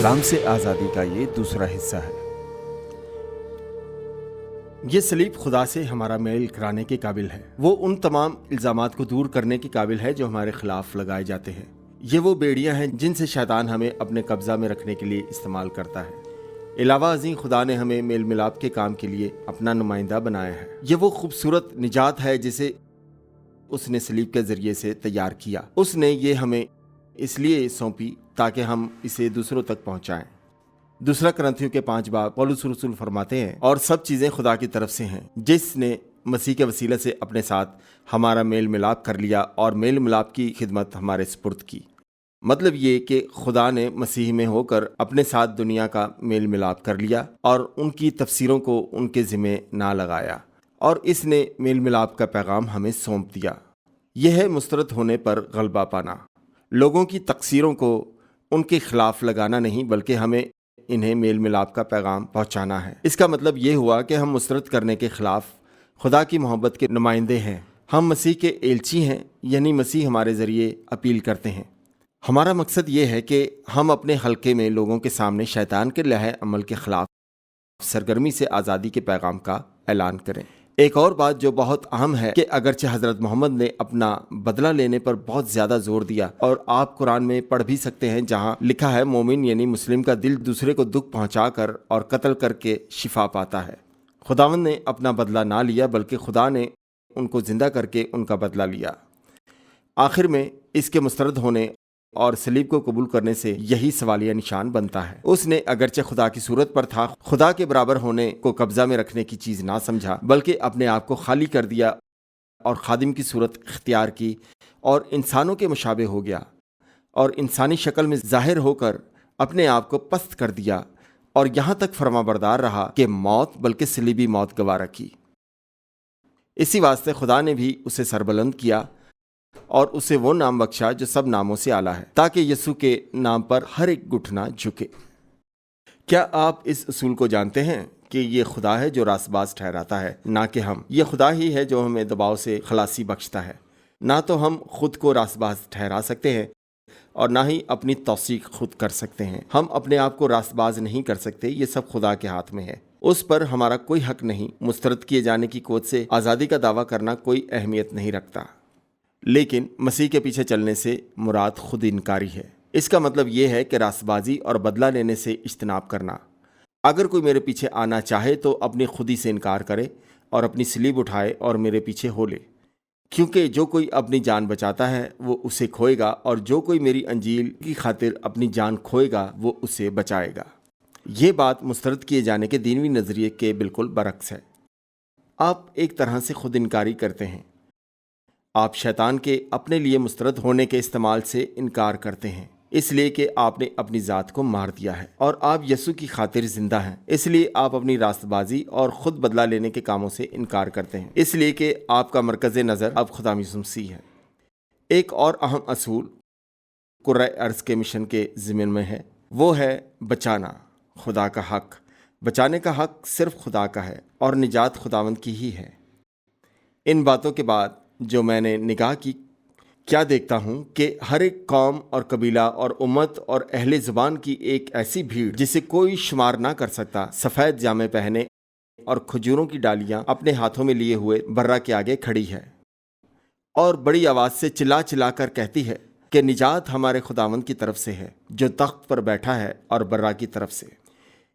कलाम से आज़ादी का ये दूसरा हिस्सा है। ये सलीब खुदा से हमारा मेल कराने के काबिल है। वो उन तमाम इल्ज़ामात को दूर करने के काबिल है जो हमारे खिलाफ लगाए जाते हैं। ये वो बेड़ियां हैं जिनसे शैतान हमें अपने कब्जा में रखने के लिए इस्तेमाल करता है। इलावा अज़ीम खुदा ने हमें मेल मिलाप के काम के लिए अपना नुमाइंदा बनाया है। ये वो खूबसूरत निजात है जिसे उसने सलीब के ज़रिए से तैयार किया। उसने ये हमें इसलिए सौंपी ताकि हम इसे दूसरों तक पहुंचाएं। दूसरा करंथियों के 5 बाब पौलुस रसूल फरमाते हैं, और सब चीज़ें खुदा की तरफ से हैं जिसने मसीह के वसीले से अपने साथ हमारा मेल मिलाप कर लिया और मेल मिलाप की खिदमत हमारे सुपुर्द की। मतलब ये कि खुदा ने मसीह में होकर अपने साथ दुनिया का मेल मिलाप कर लिया और उनकी तफसीरों को उनके ज़िम्मे ना लगाया, और इसने मेल मिलाप का पैगाम हमें सौंप दिया। यह है मुस्तरद होने पर गलबा पाना। लोगों की तकसीरों को उनके खिलाफ लगाना नहीं, बल्कि हमें इन्हें मेल मिलाप का पैगाम पहुंचाना है। इसका मतलब ये हुआ कि हम मुस्तरद करने के खिलाफ खुदा की मोहब्बत के नुमाइंदे हैं। हम मसीह के एलची हैं, यानी मसीह हमारे ज़रिए अपील करते हैं। हमारा मकसद ये है कि हम अपने हल्के में लोगों के सामने शैतान के लहे अमल के खिलाफ सरगर्मी से आज़ादी के पैगाम का ऐलान करें। एक और बात जो बहुत अहम है कि अगरचे हज़रत मोहम्मद ने अपना बदला लेने पर बहुत ज़्यादा जोर दिया, और आप कुरान में पढ़ भी सकते हैं जहाँ लिखा है, मोमिन यानी मुस्लिम का दिल दूसरे को दुख पहुँचाकर और कत्ल करके शिफा पाता है। खुदावंद ने अपना बदला ना लिया, बल्कि खुदा ने उनको ज़िंदा करके उनका बदला लिया। आखिर में इसके मुस्तरद होने और सलीब को कबूल करने से यही सवालिया निशान बनता है। उसने अगरचे खुदा की सूरत पर था, खुदा के बराबर होने को कब्जा में रखने की चीज़ ना समझा, बल्कि अपने आप को खाली कर दिया और खादिम की सूरत इख्तियार की और इंसानों के मुशाबे हो गया, और इंसानी शक्ल में ज़ाहिर होकर अपने आप को पस्त कर दिया, और यहाँ तक फरमाबरदार रहा कि मौत बल्कि सलीबी मौत गवारा की। इसी वास्ते खुदा ने भी उसे सरबुलंद किया और उसे वो नाम बख्शा जो सब नामों से आला है, ताकि यीशु के नाम पर हर एक घुटना झुके। क्या आप इस उसूल को जानते हैं कि ये खुदा है जो रासबाज ठहराता है, ना कि हम। ये खुदा ही है जो हमें दबाव से खलासी बख्शता है। ना तो हम खुद को रासबाज ठहरा सकते हैं और ना ही अपनी तौसीक खुद कर सकते हैं। हम अपने आप को रासबाज नहीं कर सकते, ये सब खुदा के हाथ में है। उस पर हमारा कोई हक नहीं। मुस्तरद किए जाने की कोत से आज़ादी का दावा करना कोई अहमियत नहीं रखता, लेकिन मसीह के पीछे चलने से मुराद खुद इनकारी है। इसका मतलब ये है कि रासबाजी और बदला लेने से इज्तनाब करना। अगर कोई मेरे पीछे आना चाहे तो अपनी खुदी से इनकार करे और अपनी सलीब उठाए और मेरे पीछे हो ले, क्योंकि जो कोई अपनी जान बचाता है वो उसे खोएगा, और जो कोई मेरी अंजील की खातिर अपनी जान खोएगा वो उसे बचाएगा। ये बात मुस्तरद किए जाने के दीनवी नज़रिए के बिल्कुल बरक्स है। आप एक तरह से खुद इनकारी करते हैं। आप शैतान के अपने लिए मुस्तरद होने के इस्तेमाल से इनकार करते हैं, इसलिए कि आपने अपनी ज़ात को मार दिया है, और आप यसु की खातिर जिंदा हैं। इसलिए आप अपनी रास्तबाजी और ख़ुद बदला लेने के कामों से इनकार करते हैं, इसलिए कि आपका मरकज़ नज़र अब खुदा यीशु मसीह है। एक और अहम असूल कुर्रा अर्ज़ के मिशन के ज़िम्मे में है, वो है बचाना। खुदा का हक, बचाने का हक सिर्फ खुदा का है और निजात खुदावंद की ही है। इन बातों के बाद जो मैंने निगाह की, क्या देखता हूँ कि हर एक कौम और कबीला और उम्मत और अहले ज़ुबान की एक ऐसी भीड़ जिसे कोई शुमार ना कर सकता, सफ़ेद जामे पहने और खजूरों की डालियाँ अपने हाथों में लिए हुए बर्रा के आगे खड़ी है, और बड़ी आवाज़ से चिल्ला चिल्ला कर कहती है कि निजात हमारे खुदावंद की तरफ से है जो तख्त पर बैठा है, और बर्रा की तरफ से।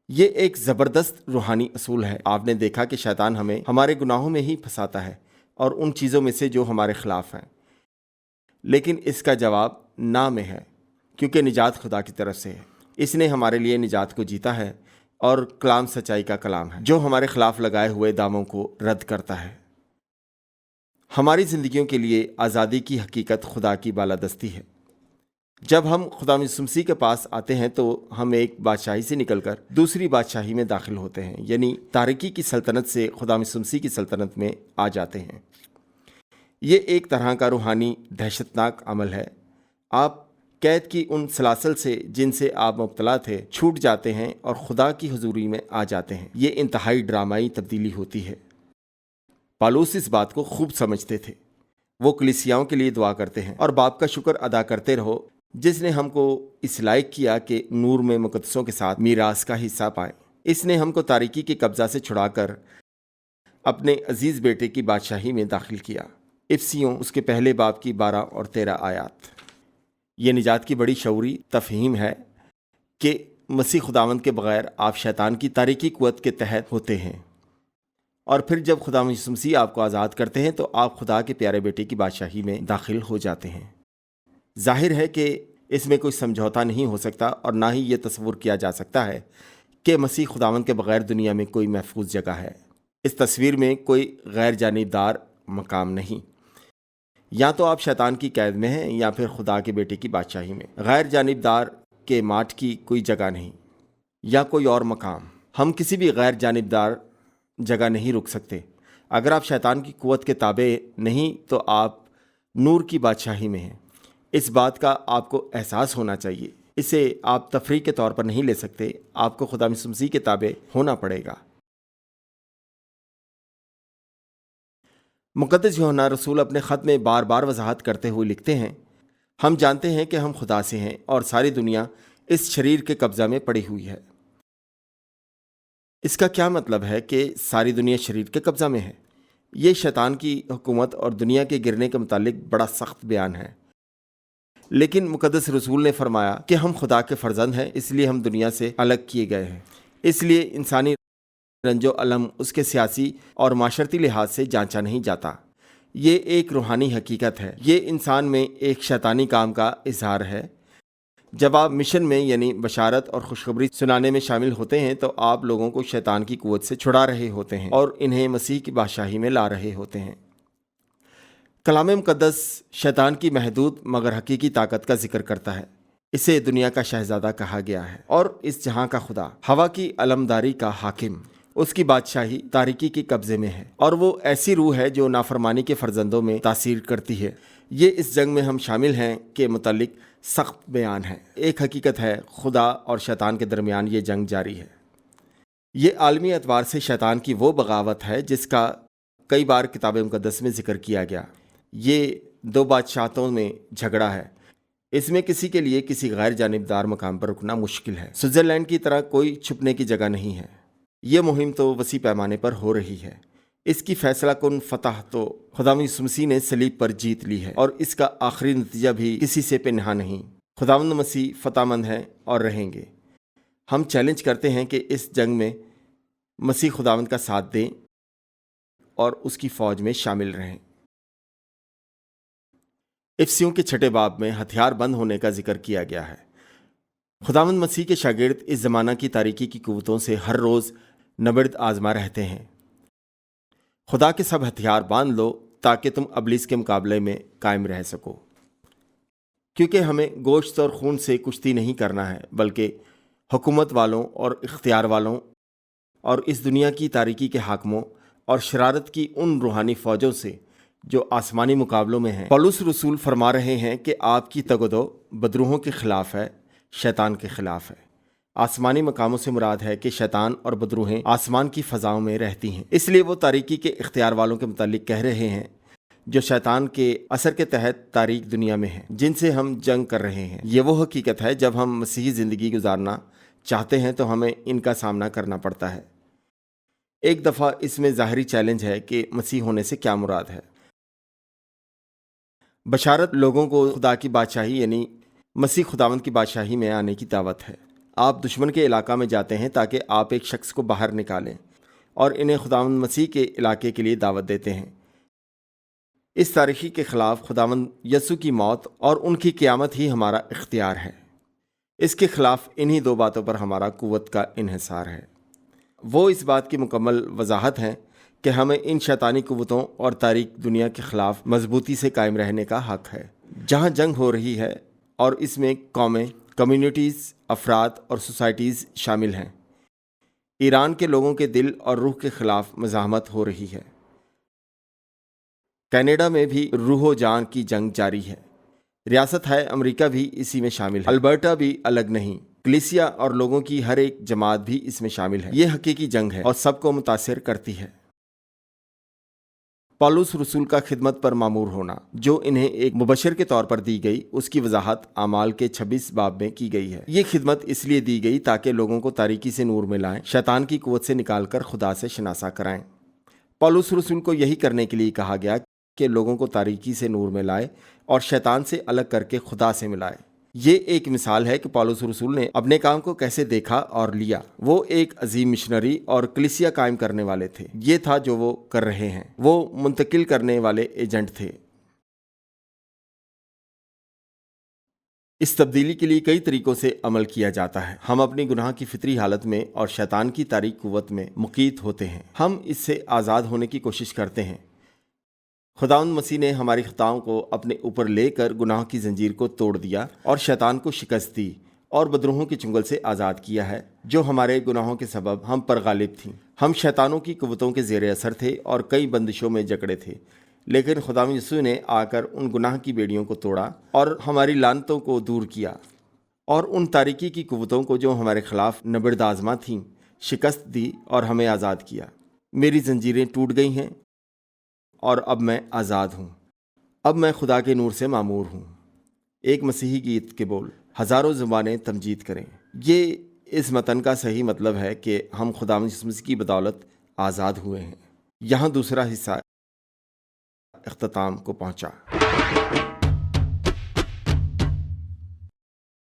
ये एक ज़बरदस्त रूहानी असूल है। आपने देखा कि शैतान हमें हमारे गुनाहों में ही फंसाता है और उन चीज़ों में से जो हमारे ख़िलाफ़ हैं, लेकिन इसका जवाब ना में है, क्योंकि निजात खुदा की तरफ से है। इसने हमारे लिए निजात को जीता है, और कलाम सच्चाई का कलाम है जो हमारे ख़िलाफ़ लगाए हुए दावों को रद्द करता है। हमारी ज़िंदगियों के लिए आज़ादी की हकीकत खुदा की बालादस्ती है। जब हम खुदा यीशु मसीह के पास आते हैं तो हम एक बादशाही से निकलकर दूसरी बादशाही में दाखिल होते हैं, यानी तारिकी की सल्तनत से खुदा यीशु मसीह की सल्तनत में आ जाते हैं। ये एक तरह का रूहानी दहशतनाक अमल है। आप कैद की उन सलासल से जिनसे आप मुब्तला थे छूट जाते हैं और खुदा की हुजूरी में आ जाते हैं। ये इंतहाई ड्रामाई तब्दीली होती है। पौलुस इस बात को खूब समझते थे। वो कलीसियाओं के लिए दुआ करते हैं, और बाप का शुक्र अदा करते रहो جس نے ہم کو اس لائق کیا کہ نور میں مقدسوں کے ساتھ میراث کا حصہ پائیں۔ اس نے ہم کو تاریکی کے قبضہ سے چھڑا کر اپنے عزیز بیٹے کی بادشاہی میں داخل کیا۔ افسیوں اس کے پہلے باب کی 12 اور 13 آیات۔ یہ نجات کی بڑی شعوری تفہیم ہے کہ مسیح خداوند کے بغیر آپ شیطان کی تاریکی قوت کے تحت ہوتے ہیں، اور پھر جب خداوند یسوع مسیح آپ کو آزاد کرتے ہیں تو آپ خدا کے پیارے بیٹے کی بادشاہی میں داخل ہو جاتے ہیں۔ ظاہر ہے کہ اس میں کوئی سمجھوتا نہیں ہو سکتا، اور نہ ہی یہ تصور کیا جا سکتا ہے کہ مسیح خداوند کے بغیر دنیا میں کوئی محفوظ جگہ ہے۔ اس تصویر میں کوئی غیر جانبدار مقام نہیں۔ یا تو آپ شیطان کی قید میں ہیں یا پھر خدا کے بیٹے کی بادشاہی میں۔ غیر جانبدار کے ماٹھ کی کوئی جگہ نہیں یا کوئی اور مقام۔ ہم کسی بھی غیر جانبدار جگہ نہیں رک سکتے۔ اگر آپ شیطان کی قوت کے تابع نہیں تو آپ نور کی بادشاہی میں ہیں۔ اس بات کا آپ کو احساس ہونا چاہیے۔ اسے آپ تفریح کے طور پر نہیں لے سکتے۔ آپ کو خدا یسوع مسیح کے تابع ہونا پڑے گا۔ مقدس یوحنا رسول اپنے خط میں بار بار وضاحت کرتے ہوئے لکھتے ہیں، ہم جانتے ہیں کہ ہم خدا سے ہیں اور ساری دنیا اس شریر کے قبضہ میں پڑی ہوئی ہے۔ اس کا کیا مطلب ہے کہ ساری دنیا شریر کے قبضہ میں ہے؟ یہ شیطان کی حکومت اور دنیا کے گرنے کے متعلق بڑا سخت بیان ہے، لیکن مقدس رسول نے فرمایا کہ ہم خدا کے فرزند ہیں، اس لیے ہم دنیا سے الگ کیے گئے ہیں۔ اس لیے انسانی رنج و الم اس کے سیاسی اور معاشرتی لحاظ سے جانچا نہیں جاتا۔ یہ ایک روحانی حقیقت ہے۔ یہ انسان میں ایک شیطانی کام کا اظہار ہے۔ جب آپ مشن میں یعنی بشارت اور خوشخبری سنانے میں شامل ہوتے ہیں تو آپ لوگوں کو شیطان کی قوت سے چھڑا رہے ہوتے ہیں اور انہیں مسیح کی بادشاہی میں لا رہے ہوتے ہیں۔ کلام مقدس شیطان کی محدود مگر حقیقی طاقت کا ذکر کرتا ہے۔ اسے دنیا کا شہزادہ کہا گیا ہے اور اس جہاں کا خدا، ہوا کی علمداری کا حاکم، اس کی بادشاہی تاریکی کے قبضے میں ہے، اور وہ ایسی روح ہے جو نافرمانی کے فرزندوں میں تاثیر کرتی ہے۔ یہ اس جنگ میں ہم شامل ہیں کے متعلق سخت بیان ہے۔ ایک حقیقت ہے، خدا اور شیطان کے درمیان یہ جنگ جاری ہے۔ یہ عالمی اعتبار سے شیطان کی وہ بغاوت ہے جس کا کئی بار کتاب مقدس میں ذکر کیا گیا۔ یہ دو بادشاہتوں میں جھگڑا ہے۔ اس میں کسی کے لیے کسی غیر جانبدار مقام پر رکنا مشکل ہے۔ سوئٹزرلینڈ کی طرح کوئی چھپنے کی جگہ نہیں ہے۔ یہ مہم تو وسیع پیمانے پر ہو رہی ہے۔ اس کی فیصلہ کن فتح تو خداوند یسوع مسیح نے صلیب پر جیت لی ہے، اور اس کا آخری نتیجہ بھی کسی سے پنہاں نہیں۔ خداوند مسیح فتح مند ہیں اور رہیں گے۔ ہم چیلنج کرتے ہیں کہ اس جنگ میں مسیح خداوند کا ساتھ دیں اور اس کی فوج میں شامل رہیں۔ افسیوں کے 6 باب میں ہتھیار بند ہونے کا ذکر کیا گیا ہے۔ خداوند مسیح کے شاگرد اس زمانہ کی تاریکی کی قوتوں سے ہر روز نبرد آزما رہتے ہیں۔ خدا کے سب ہتھیار باندھ لو تاکہ تم ابلیس کے مقابلے میں قائم رہ سکو، کیونکہ ہمیں گوشت اور خون سے کشتی نہیں کرنا ہے، بلکہ حکومت والوں اور اختیار والوں اور اس دنیا کی تاریکی کے حاکموں اور شرارت کی ان روحانی فوجوں سے جو آسمانی مقابلوں میں ہیں۔ پولس رسول فرما رہے ہیں کہ آپ کی تگدو بدروحوں کے خلاف ہے، شیطان کے خلاف ہے۔ آسمانی مقاموں سے مراد ہے کہ شیطان اور بدروحیں آسمان کی فضاؤں میں رہتی ہیں، اس لیے وہ تاریکی کے اختیار والوں کے متعلق کہہ رہے ہیں جو شیطان کے اثر کے تحت تاریک دنیا میں ہیں، جن سے ہم جنگ کر رہے ہیں۔ یہ وہ حقیقت ہے، جب ہم مسیحی زندگی گزارنا چاہتے ہیں تو ہمیں ان کا سامنا کرنا پڑتا ہے۔ ایک دفعہ اس میں ظاہری چیلنج ہے کہ مسیح ہونے سے کیا مراد ہے۔ بشارت لوگوں کو خدا کی بادشاہی یعنی مسیح خداوند کی بادشاہی میں آنے کی دعوت ہے۔ آپ دشمن کے علاقہ میں جاتے ہیں تاکہ آپ ایک شخص کو باہر نکالیں اور انہیں خداوند مسیح کے علاقے کے لیے دعوت دیتے ہیں۔ اس تاریخی کے خلاف خداوند یسوع کی موت اور ان کی قیامت ہی ہمارا اختیار ہے۔ اس کے خلاف انہی 2 باتوں پر ہمارا قوت کا انحصار ہے۔ وہ اس بات کی مکمل وضاحت ہے کہ ہمیں ان شیطانی قوتوں اور تاریک دنیا کے خلاف مضبوطی سے قائم رہنے کا حق ہے۔ جہاں جنگ ہو رہی ہے اور اس میں قومیں، کمیونٹیز، افراد اور سوسائٹیز شامل ہیں۔ ایران کے لوگوں کے دل اور روح کے خلاف مزاحمت ہو رہی ہے۔ کینیڈا میں بھی روح و جان کی جنگ جاری ہے۔ ریاست ہے امریکہ بھی اسی میں شامل ہے۔ البرٹا بھی الگ نہیں۔ کلیسیا اور لوگوں کی ہر ایک جماعت بھی اس میں شامل ہے۔ یہ حقیقی جنگ ہے اور سب کو متاثر کرتی ہے۔ पौलुस रसूल का खिदमत पर मामूर होना, जो इन्हें एक मुबशर के तौर पर दी गई, उसकी वजाहत आमाल के 26 बाब में की गई है। ये खिदमत इसलिए दी गई ताकि लोगों को तारीकी से नूर में लाएं, शैतान की कुव्वत से निकालकर खुदा से शनासा कराएं। पौलुस रसूल को यही करने के लिए कहा गया कि लोगों को तारीकी से नूर में लाए और शैतान से अलग करके खुदा से मिलाए। ये एक मिसाल है कि पौलुस रसूल ने अपने काम को कैसे देखा और लिया। वो एक अजीम मिशनरी और कलीसिया कायम करने वाले थे। ये था जो वो कर रहे हैं। वो मुंतकिल करने वाले एजेंट थे। इस तब्दीली के लिए कई तरीकों से अमल किया जाता है। हम अपनी गुनाह की फितरी हालत में और शैतान की तारीक कुव्वत में मुकीत होते हैं। हम इससे आज़ाद होने की कोशिश करते हैं। खुदावंद मसीह ने हमारी खताओं को अपने ऊपर लेकर गुनाह की जंजीर को तोड़ दिया और शैतान को शिकस्त दी और बदरूहों के चुंगल से आज़ाद किया है, जो हमारे गुनाहों के सबब हम पर गालिब थीं। हम शैतानों की कुव्वतों के ज़ेरे असर थे और कई बंदिशों में जकड़े थे, लेकिन खुदावंद यीशु ने आकर उन गुनाह की बेड़ियों को तोड़ा और हमारी लानतों को दूर किया और उन तारीकी की कुव्वतों को जो हमारे खिलाफ नबरदाज़मा थीं शिकस्त दी और हमें आज़ाद किया। मेरी जंजीरें टूट गई हैं और अब मैं आज़ाद हूँ। अब मैं खुदा के नूर से मामूर हूँ। एक मसीही गीत के बोल, हज़ारों ज़ुबानें तमजीद करें। ये इस मतन का सही मतलब है कि हम खुदावंद यीशु मसीह की बदौलत आज़ाद हुए हैं। यहाँ दूसरा हिस्सा इख्तिताम को पहुँचा।